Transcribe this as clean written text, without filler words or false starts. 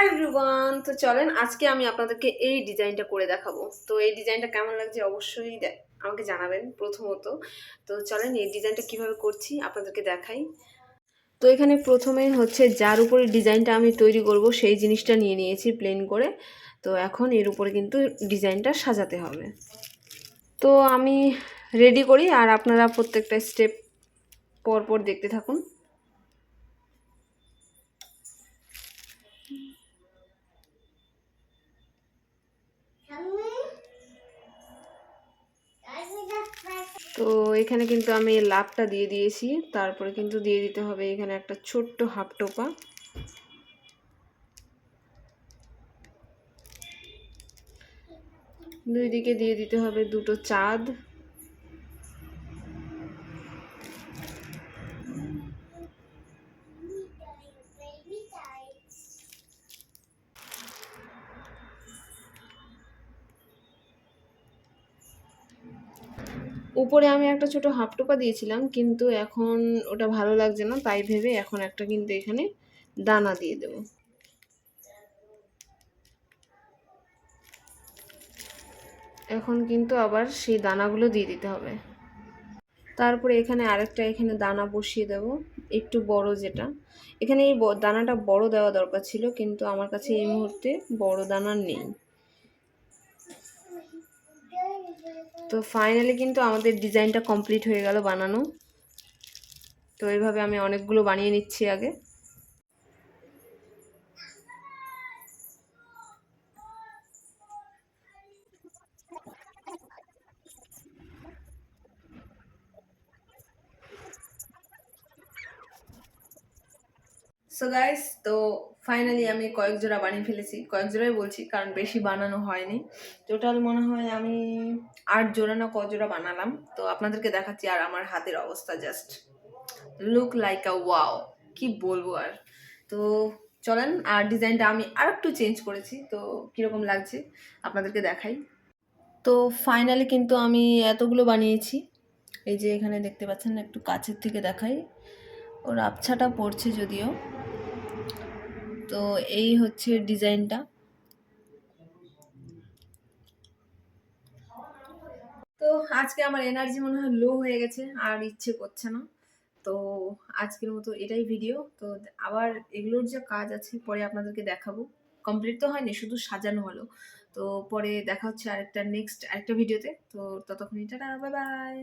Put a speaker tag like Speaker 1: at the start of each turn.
Speaker 1: Everyone, তো চলেন আজকে আমি আপনাদেরকে এই ডিজাইনটা করে দেখাবো। তো এই ডিজাইনটা কেমন লাগছে অবশ্যই আমাকে জানাবেন প্রথমত। তো চলেন এই ডিজাইনটা কিভাবে করছি আপনাদেরকে দেখাই। তো এখানে প্রথমেই হচ্ছে যার উপরে ডিজাইনটা আমি তৈরি করব সেই জিনিসটা নিয়ে নিয়েছি প্লেন করে। তো এখন এর উপরে কিন্তু ডিজাইনটা সাজাতে হবে। তো আমি রেডি করি আর আপনারা প্রত্যেকটা স্টেপ পর পর দেখতে থাকুন। তো এখানে কিন্তু আমি লাভটা দিয়ে দিয়েছি, তারপরে কিন্তু দিয়ে দিতে হবে এখানে একটা ছোট্ট হাফ টোপা। দুই দিকে দিয়ে দিতে হবে দুটো চাঁদ। উপরে আমি একটা ছোট হাফ টোপা দিয়েছিলাম, কিন্তু এখন ওটা ভালো লাগছে না, তাই ভেবে এখন একটা কিন্তু এখানে দানা দিয়ে দেব। এখন কিন্তু আবার সেই দানাগুলো দিয়ে দিতে হবে। তারপরে এখানে আরেকটা এখানে দানা বসিয়ে দেব, একটু বড় যেটা। এখানে এই দানাটা বড় দেওয়া দরকার ছিল, কিন্তু আমার কাছে এই মুহূর্তে বড় দানা নেই। তো ফাইনালি কিন্তু আমাদের ডিজাইনটা কমপ্লিট হয়ে গেল বানানো। তো এইভাবে আমি অনেকগুলো বানিয়ে নিচ্ছি আগে। সো গাইস, তো ফাইনালি আমি কয়েক জোড়া বানিয়ে ফেলেছি, কয়েক জোড়াই বলছি কারণ বেশি বানানো হয়নি। টোটাল মনে হয় আমি 8 জোড়া না ক জোড়া বানালাম। তো আপনাদেরকে দেখাচ্ছি আর আমার হাতের অবস্থা জাস্ট লুক লাইক আ ওয়াও, কি বলবো আর। তো চলেন, আর ডিজাইনটা আমি আর একটু চেঞ্জ করেছি, তো কীরকম লাগছে আপনাদেরকে দেখাই। তো ফাইনালি কিন্তু আমি এতগুলো বানিয়েছি। এই যে এখানে দেখতে পাচ্ছেন, একটু কাছের থেকে দেখাই, ওর আবছাটা পড়ছে যদিও। তো এই হচ্ছে ডিজাইনটা। তো আজকে আমার এনার্জি মনে হয় লো হয়ে গেছে, আর ইচ্ছে করছে না। তো আজকের মতো এটাই ভিডিও। তো আবার এগুলোর যে কাজ আছে পরে আপনাদেরকে দেখাবো। কমপ্লিট তো হয়নি, শুধু সাজানো হলো। তো পরে দেখা হচ্ছে আরেকটা নেক্সট আরেকটা ভিডিওতে। তো ততক্ষণ টাটা, বাই বাই।